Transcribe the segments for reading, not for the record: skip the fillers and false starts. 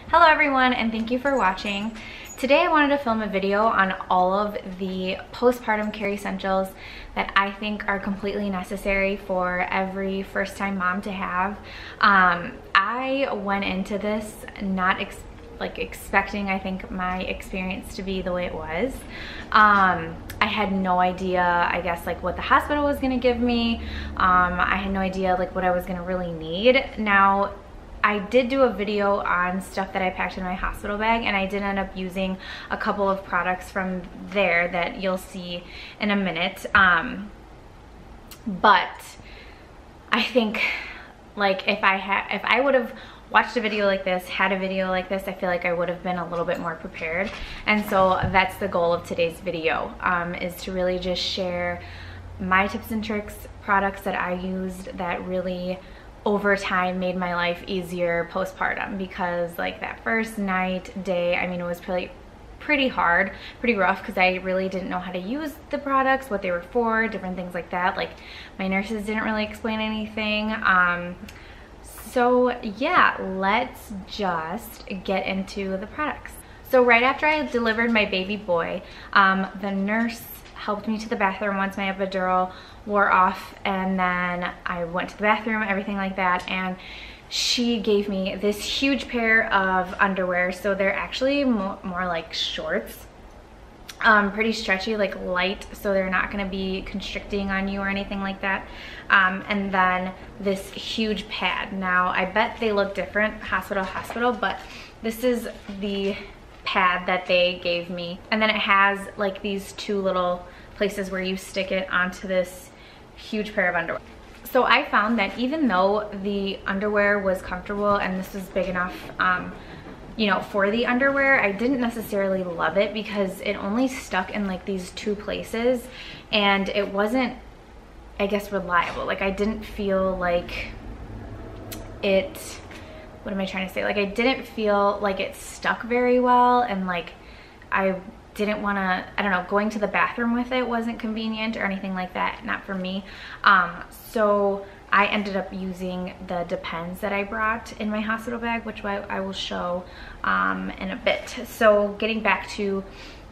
Hello everyone, and thank you for watching. Today I wanted to film a video on all of the postpartum care essentials that I think are completely necessary for every first-time mom to have. I went into this not expecting, I think, my experience to be the way it was. I had no idea, I guess, like what the hospital was gonna give me. I had no idea like what I was gonna really need. Now, I did do a video on stuff that I packed in my hospital bag, and I did end up using a couple of products from there that you'll see in a minute. But I think like if I would have watched a video like this, had a video like this, I feel like I would have been a little bit more prepared. And so that's the goal of today's video, is to really just share my tips and tricks, products that I used that really over time made my life easier postpartum, because like that first day, I mean, it was pretty hard, pretty rough, because I really didn't know how to use the products, what they were for, different things like that. Like my nurses didn't really explain anything. So yeah, let's just get into the products. So right after I delivered my baby boy, the nurse helped me to the bathroom once my epidural wore off, and then I went to the bathroom, everything like that, and she gave me this huge pair of underwear. So they're actually more like shorts, pretty stretchy, like light, so they're not going to be constricting on you or anything like that. And then this huge pad. Now I bet they look different hospital, but this is the pad that they gave me, and then it has like these two little places where you stick it onto this huge pair of underwear. So I found that even though the underwear was comfortable and this was big enough, you know, for the underwear, I didn't necessarily love it because it only stuck in like these two places, and it wasn't, I guess, reliable. Like I didn't feel like it, what am I trying to say? Like I didn't feel like it stuck very well, and like I didn't want to, I don't know, going to the bathroom with it wasn't convenient or anything like that, not for me. So I ended up using the Depends that I brought in my hospital bag, which I will show in a bit. So getting back to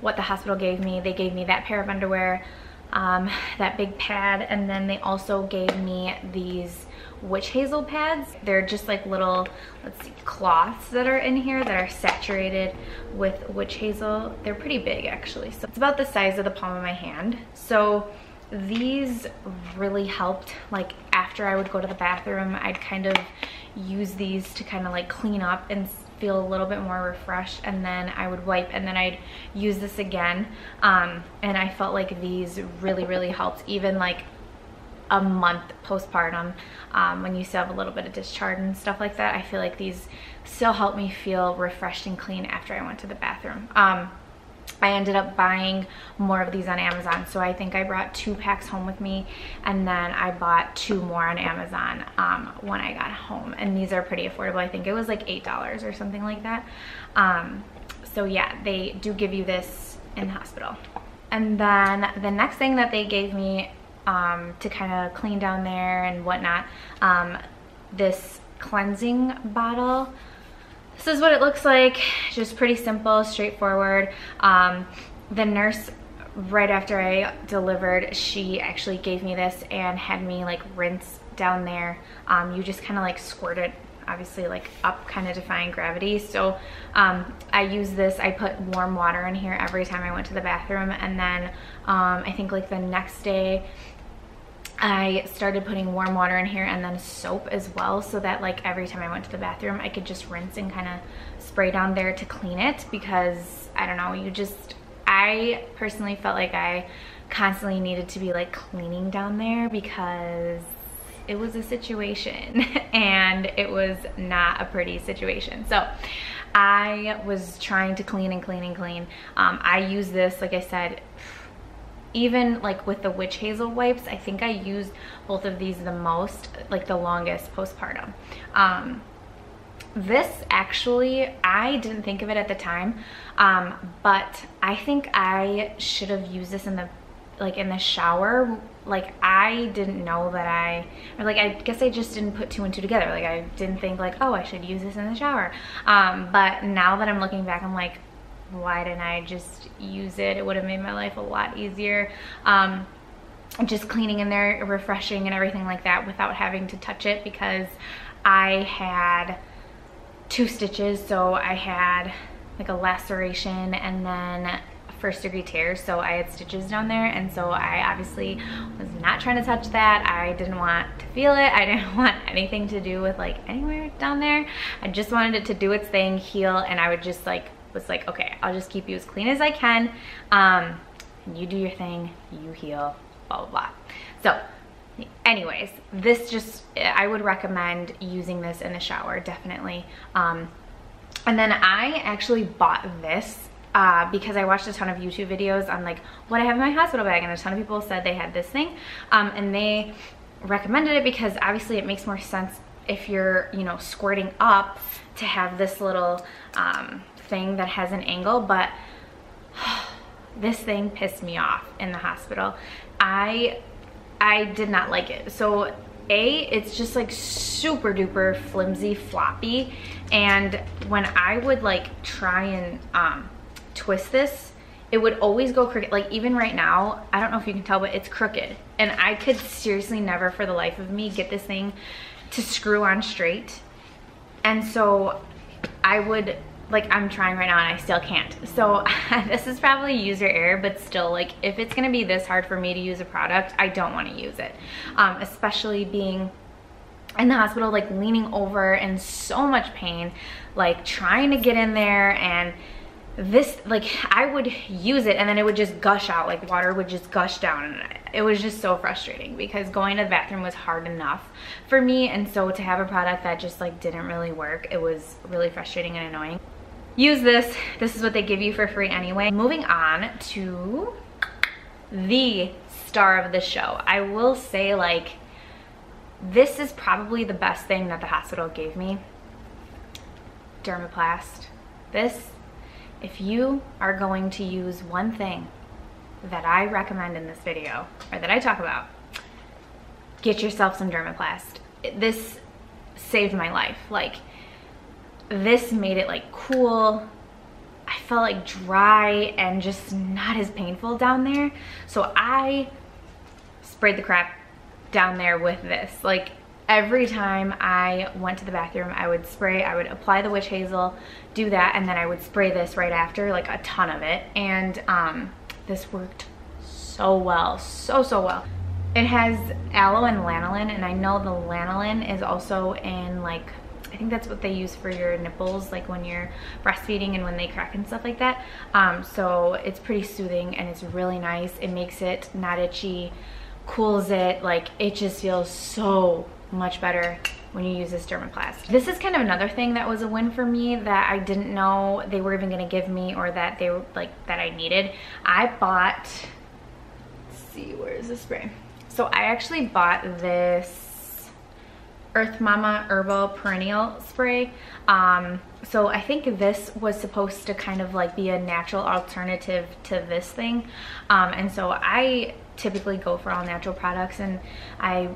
what the hospital gave me, they gave me that pair of underwear, that big pad, and then they also gave me these witch hazel pads. They're just like little, let's see, cloths that are in here that are saturated with witch hazel. They're pretty big actually, so it's about the size of the palm of my hand. So these really helped. Like after I would go to the bathroom, I'd kind of use these to kind of like clean up and feel a little bit more refreshed, and then I would wipe, and then I'd use this again. And I felt like these really helped, even like a month postpartum, when you still have a little bit of discharge and stuff like that. I feel like these still help me feel refreshed and clean after I went to the bathroom. I ended up buying more of these on Amazon, so I think I brought 2 packs home with me, and then I bought 2 more on Amazon when I got home, and these are pretty affordable. I think it was like $8 or something like that. So yeah, they do give you this in the hospital. And then the next thing that they gave me to kind of clean down there and whatnot, this cleansing bottle. This is what it looks like, just pretty simple, straightforward. The nurse, right after I delivered, she actually gave me this and had me like rinse down there. You just kind of like squirt it, obviously like up, kind of defying gravity. So I use this, I put warm water in here every time I went to the bathroom, and then I think like the next day I started putting warm water in here and then soap as well, so that like every time I went to the bathroom I could just rinse and kind of spray down there to clean it, because I don't know, I personally felt like I constantly needed to be like cleaning down there, because it was a situation and it was not a pretty situation. So I was trying to clean and clean. I use this, like I said, even like with the witch hazel wipes, I think I used both of these the most, like the longest postpartum. This actually, I didn't think of it at the time, but I think I should have used this in the like in the shower, like I didn't know that I guess I just didn't put 2 and 2 together. Like I didn't think like, oh, I should use this in the shower. But now that I'm looking back, I'm like, why didn't I just use it? It would have made my life a lot easier. Just cleaning in there, refreshing and everything like that without having to touch it, because I had 2 stitches. So I had like a laceration and then first-degree tears, so I had stitches down there, and so I obviously was not trying to touch that. I didn't want to feel it. I didn't want anything to do with like anywhere down there. I just wanted it to do its thing, heal, and I would just like was like, okay, I'll just keep you as clean as I can. You do your thing, you heal, blah blah blah. So anyways, this just, I would recommend using this in the shower, definitely. And then I actually bought this because I watched a ton of YouTube videos on like what I have in my hospital bag, and a ton of people said they had this thing, and they recommended it because obviously it makes more sense if you're, you know, squirting up to have this little thing that has an angle. But this thing pissed me off in the hospital. I did not like it. So it's just like super duper flimsy, floppy, and when I would like try and twist this, it would always go crooked. Like even right now, I don't know if you can tell, but it's crooked, and I could seriously never for the life of me get this thing to screw on straight. And so I would, like, I'm trying right now and I still can't. So this is probably user error, but still, like, if it's gonna be this hard for me to use a product, I don't want to use it, especially being in the hospital, like leaning over in so much pain, like trying to get in there. And this, like, I would use it and then it would just gush out, like water would just gush down, and it was just so frustrating because going to the bathroom was hard enough for me, and so to have a product that just like didn't really work, it was really frustrating and annoying. Use this. This is what they give you for free anyway. Moving on to the star of the show. I will say, like, this is probably the best thing that the hospital gave me. Dermaplast. This, if you are going to use one thing that I recommend in this video, or that I talk about, get yourself some Dermaplast. This saved my life. Like, this made it like cool. I felt like dry and just not as painful down there. So I sprayed the crap down there with this. Like, every time I went to the bathroom, I would spray, I would apply the witch hazel, do that, and then I would spray this right after, like a ton of it. And this worked so well, so well. It has aloe and lanolin, and I know the lanolin is also in, like, I think that's what they use for your nipples, like when you're breastfeeding and when they crack and stuff like that. So it's pretty soothing and it's really nice. It makes it not itchy, cools it, like it just feels so much better when you use this Dermaplast. This is kind of another thing that was a win for me that I didn't know they were even gonna give me, or that they were like, that I needed. I bought, let's see, where is the spray? So I actually bought this Earth Mama Herbal Perennial Spray. So I think this was supposed to kind of like be a natural alternative to this thing. And so I typically go for all natural products and I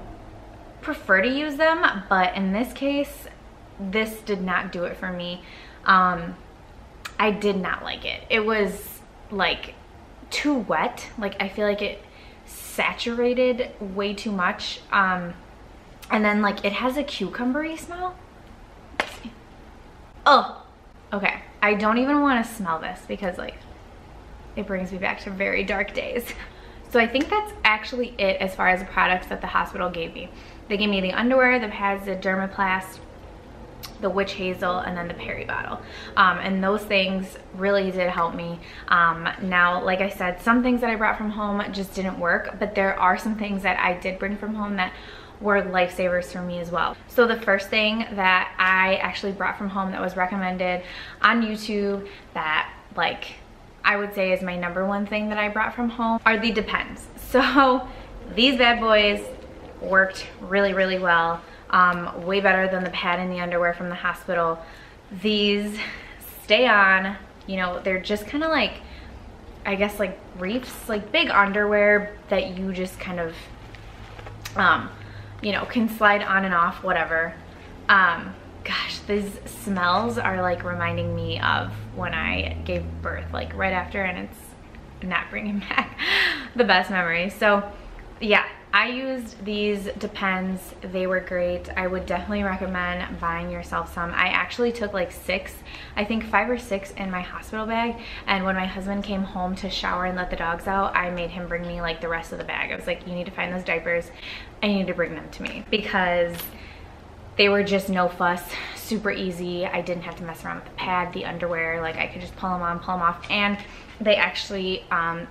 prefer to use them, but in this case, this did not do it for me. I did not like it. It was like too wet. Like, I feel like it saturated way too much. And then, like, it has a cucumbery smell. Let's see. Oh, okay. I don't even want to smell this because, like, it brings me back to very dark days. So I think that's actually it as far as the products that the hospital gave me. They gave me the underwear, the pads, the Dermaplast, the witch hazel, and then the peri bottle. And those things really did help me. Now, like I said, some things that I brought from home just didn't work, but there are some things that I did bring from home that were lifesavers for me as well. So the first thing that I actually brought from home that was recommended on YouTube, that, like, I would say is my #1 thing that I brought from home, are the Depends. So these bad boys worked really, really well. Way better than the pad and the underwear from the hospital. These stay on, you know, they're just kind of like I guess like briefs, like big underwear that you just kind of, you know, can slide on and off, whatever. Gosh, these smells are like reminding me of when I gave birth, like right after, and it's not bringing back the best memories. So yeah, I used these Depends. They were great. I would definitely recommend buying yourself some. I actually took like 6, I think 5 or 6 in my hospital bag, and when my husband came home to shower and let the dogs out, I made him bring me like the rest of the bag. I was like, you need to find those diapers and you need to bring them to me, because they were just no fuss, super easy. I didn't have to mess around with the pad, the underwear, like I could just pull them on, pull them off, and they actually, I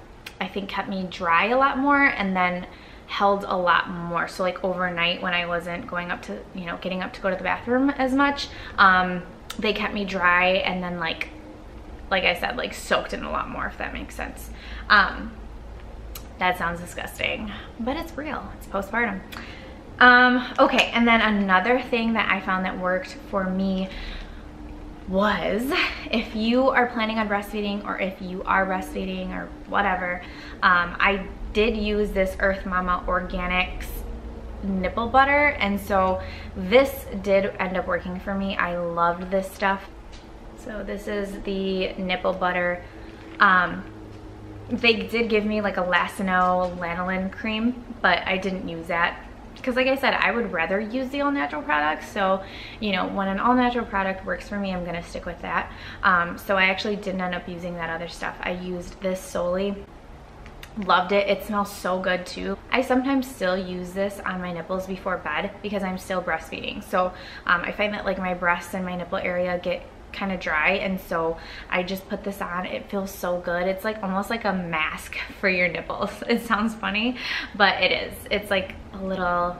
think, kept me dry a lot more and then held a lot more. So like overnight when I wasn't going up to, you know, getting up to go to the bathroom as much, they kept me dry and then like I said, like soaked in a lot more, if that makes sense. That sounds disgusting, but it's real, it's postpartum. Okay, and then another thing that I found that worked for me was, if you are planning on breastfeeding, or if you are breastfeeding or whatever, I did use this Earth Mama Organics nipple butter, and so this did end up working for me. I loved this stuff. So this is the nipple butter. They did give me like a Lacino lanolin cream, but I didn't use that, because like I said, I would rather use the all-natural products. So, you know, when an all-natural product works for me, I'm gonna stick with that. So I actually didn't end up using that other stuff. I used this solely. Loved it. It smells so good too. I sometimes still use this on my nipples before bed because I'm still breastfeeding. So I find that like my breasts and my nipple area get kind of dry, and so I just put this on. It feels so good. It's like almost like a mask for your nipples. It sounds funny, but it is. It's like a little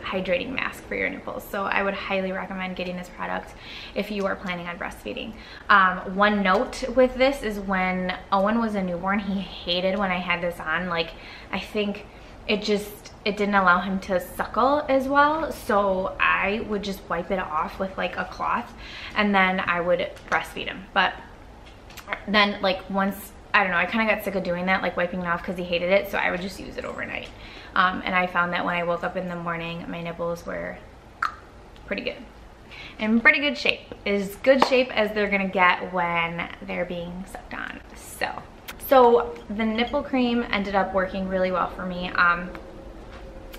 hydrating mask for your nipples. So I would highly recommend getting this product if you are planning on breastfeeding. One note with this is, when Owen was a newborn, he hated when I had this on. Like, I think it didn't allow him to suckle as well, so I would just wipe it off with like a cloth, and then I would breastfeed him. But then like once, I don't know, I kind of got sick of doing that, like wiping it off, because he hated it, so I would just use it overnight. And I found that when I woke up in the morning, my nipples were pretty good. In pretty good shape. As good shape as they're gonna get when they're being sucked on. So the nipple cream ended up working really well for me.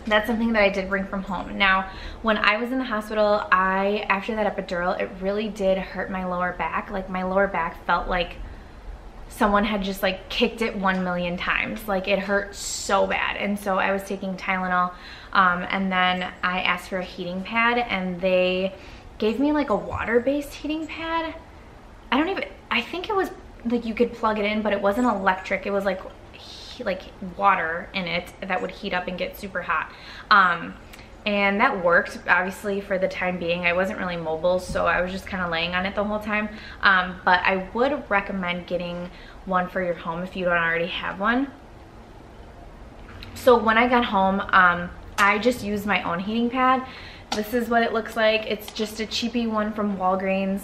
That's something that I did bring from home. Now, when I was in the hospital, after that epidural, it really did hurt my lower back. Like, my lower back felt like someone had just like kicked it 1,000,000 times. Like, it hurt so bad. And so I was taking Tylenol, and then I asked for a heating pad, and they gave me like a water-based heating pad. I think it was like you could plug it in, but it wasn't electric. It was like water in it that would heat up and get super hot. And that worked, obviously, for the time being. I wasn't really mobile, so I was just kind of laying on it the whole time. But I would recommend getting one for your home if you don't already have one. So when I got home, I just used my own heating pad. This is what it looks like. It's just a cheapy one from Walgreens.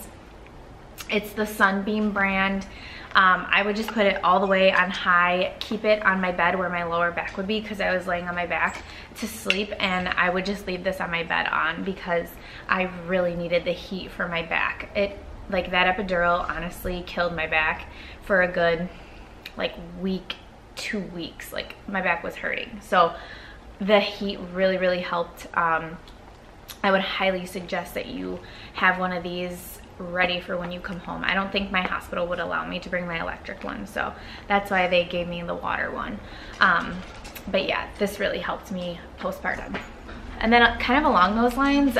It's the Sunbeam brand. I would just put it all the way on high, keep it on my bed where my lower back would be, because I was laying on my back to sleep, and I would just leave this on my bed on because I really needed the heat for my back. Like, that epidural honestly killed my back for a good like week, 2 weeks. Like, my back was hurting. So the heat really helped. I would highly suggest that you have one of these ready for when you come home. I don't think my hospital would allow me to bring my electric one, so that's why they gave me the water one. But yeah, this really helped me postpartum. And then kind of along those lines,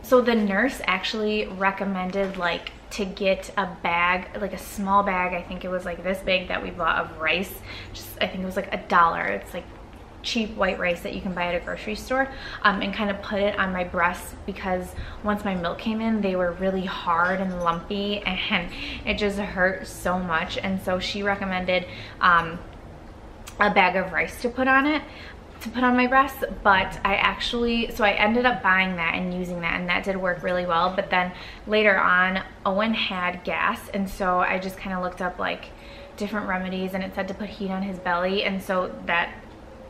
so the nurse actually recommended like to get a bag, like a small bag, I think it was like this big, that we bought of rice. I think it was like $1. It's like cheap white rice that you can buy at a grocery store, and kind of put it on my breasts, because once my milk came in, they were really hard and lumpy, and it just hurt so much. And so she recommended a bag of rice to put on it. to put on my breasts, but so I ended up buying that and using that, and that did work really well. But then later on, Owen had gas, and so I just kind of looked up like different remedies, and it said to put heat on his belly, and so that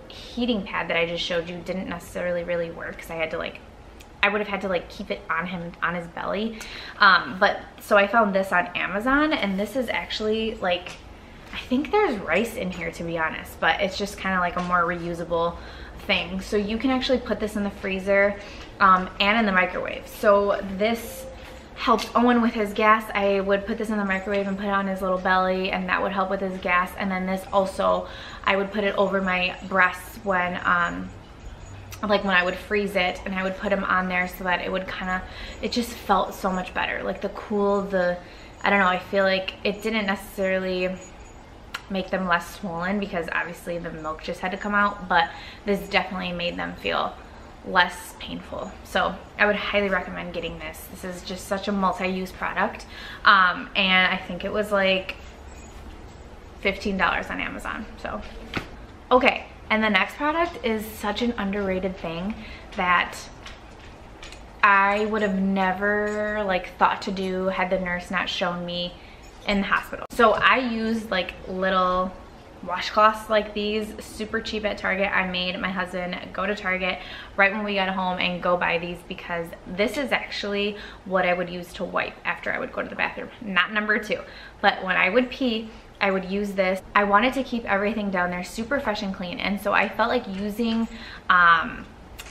heating pad that I just showed you didn't necessarily really work, because I would have had to like keep it on him, on his belly. But so I found this on Amazon, and this is actually like, I think there's rice in here, to be honest, but it's just kind of like a more reusable thing. So you can actually put this in the freezer and in the microwave. So this helps Owen with his gas. I would put this in the microwave and put it on his little belly, and that would help with his gas. And then this also, I would put it over my breasts when like when I would freeze it, and I would put them on there so that it would it just felt so much better. Like I don't know, I feel like it didn't necessarily make them less swollen, because obviously the milk just had to come out, but this definitely made them feel less painful. So I would highly recommend getting this. This is just such a multi-use product, and I think it was like $15 on Amazon. So okay, and the next product is such an underrated thing that I would have never like thought to do had the nurse not shown me in the hospital. So I use like little washcloths like these, super cheap at Target. I made my husband go to Target right when we got home and go buy these, because this is actually what I would use to wipe after I would go to the bathroom. Not number 2, but when I would pee, I would use this. I wanted to keep everything down there super fresh and clean, and so I felt like using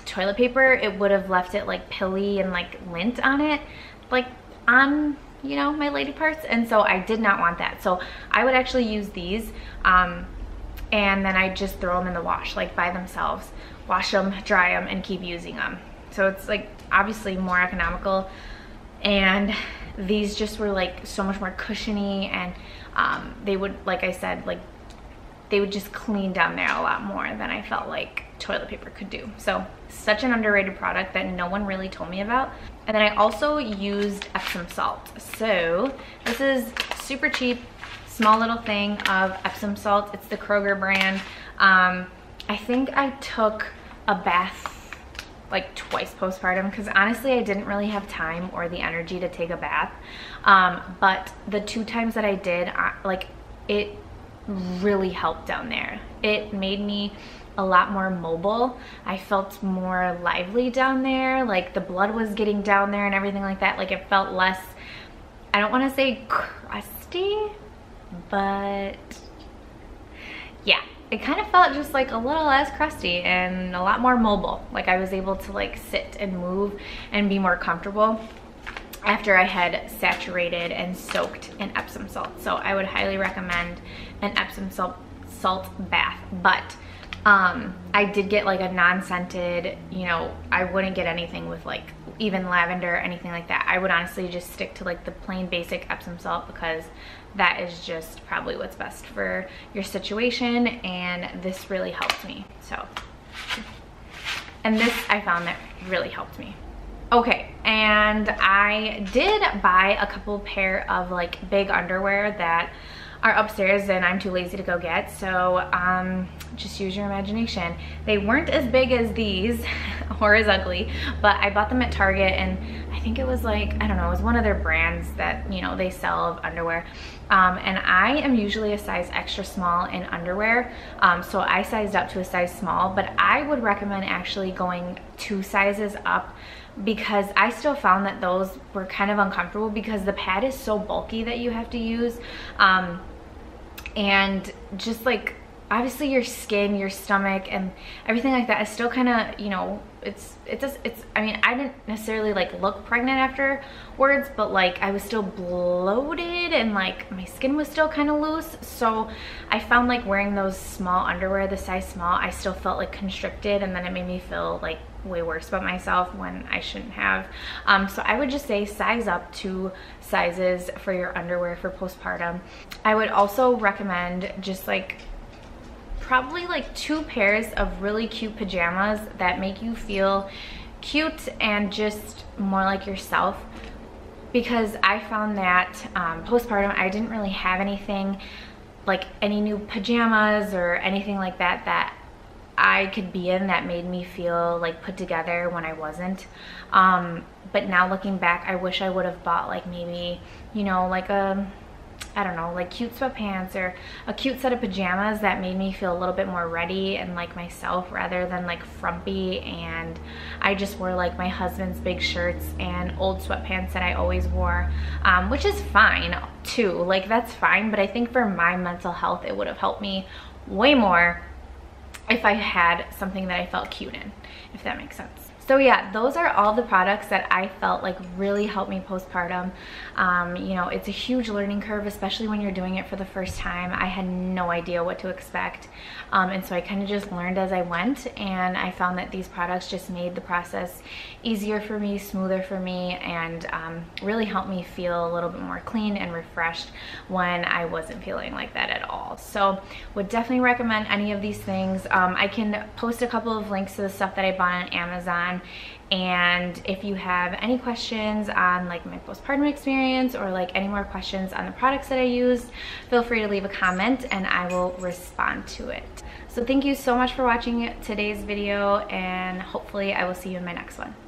toilet paper, it would have left it like pilly and like lint on it, like on, you know, my lady parts, and so I did not want that. So I would actually use these, and then I just throw them in the wash, like by themselves, wash them, dry them, and keep using them. So it's like obviously more economical, and these just were like so much more cushiony, and they would, like I said, like they would just clean down there a lot more than I felt like toilet paper could do. So such an underrated product that no one really told me about. And then I also used Epsom salt. So this is super cheap, small little thing of Epsom salt. It's the Kroger brand. I think I took a bath like twice postpartum, because honestly I didn't really have time or the energy to take a bath. But the 2 times that I did, like it really helped down there. It made me a lot more mobile. I felt more lively down there, like the blood was getting down there and everything like that. Like it felt less, I don't want to say crusty, but yeah, it kind of felt just like a little less crusty and a lot more mobile. Like I was able to like sit and move and be more comfortable after I had saturated and soaked in Epsom salt. So I would highly recommend an Epsom salt bath. But I did get like a non-scented, you know, I wouldn't get anything with like even lavender or anything like that. I would honestly just stick to like the plain basic Epsom salt, because that is just probably what's best for your situation, and this really helped me. So, and this I found that really helped me. Okay, and I did buy a couple pair of like big underwear that are upstairs and I'm too lazy to go get, so just use your imagination. They weren't as big as these or as ugly, but I bought them at Target, and I think it was like, I don't know, it was one of their brands that, you know, they sell of underwear. And I am usually a size extra small in underwear, so I sized up to a size small, but I would recommend actually going 2 sizes up, because I still found that those were kind of uncomfortable because the pad is so bulky that you have to use, and just like obviously your skin, your stomach, and everything like that is still kind of, you know, it's I mean, I didn't necessarily like look pregnant afterwards, but like I was still bloated and like my skin was still kind of loose. So I found like wearing those small underwear, the size small, I still felt like constricted, and then it made me feel like way worse about myself when I shouldn't have. So I would just say size up 2 sizes for your underwear for postpartum. I would also recommend just like probably like 2 pairs of really cute pajamas that make you feel cute and just more like yourself, because I found that postpartum I didn't really have anything like any new pajamas or anything like that that I could be in that made me feel like put together when I wasn't. But now looking back, I wish I would have bought like maybe, you know, like I don't know, like cute sweatpants or a cute set of pajamas that made me feel a little bit more ready and like myself, rather than like frumpy. And I just wore like my husband's big shirts and old sweatpants that I always wore, which is fine too, like that's fine. But I think for my mental health, it would have helped me way more if I had something that I felt cute in, if that makes sense. So yeah, those are all the products that I felt like really helped me postpartum. You know, it's a huge learning curve, especially when you're doing it for the first time. I had no idea what to expect. And so I kind of just learned as I went, and I found that these products just made the process easier for me, smoother for me, and really helped me feel a little bit more clean and refreshed when I wasn't feeling like that at all. So would definitely recommend any of these things. I can post a couple of links to the stuff that I bought on Amazon. And if you have any questions on like my postpartum experience, or like any more questions on the products that I used, feel free to leave a comment and I will respond to it. So thank you so much for watching today's video, and hopefully I will see you in my next one.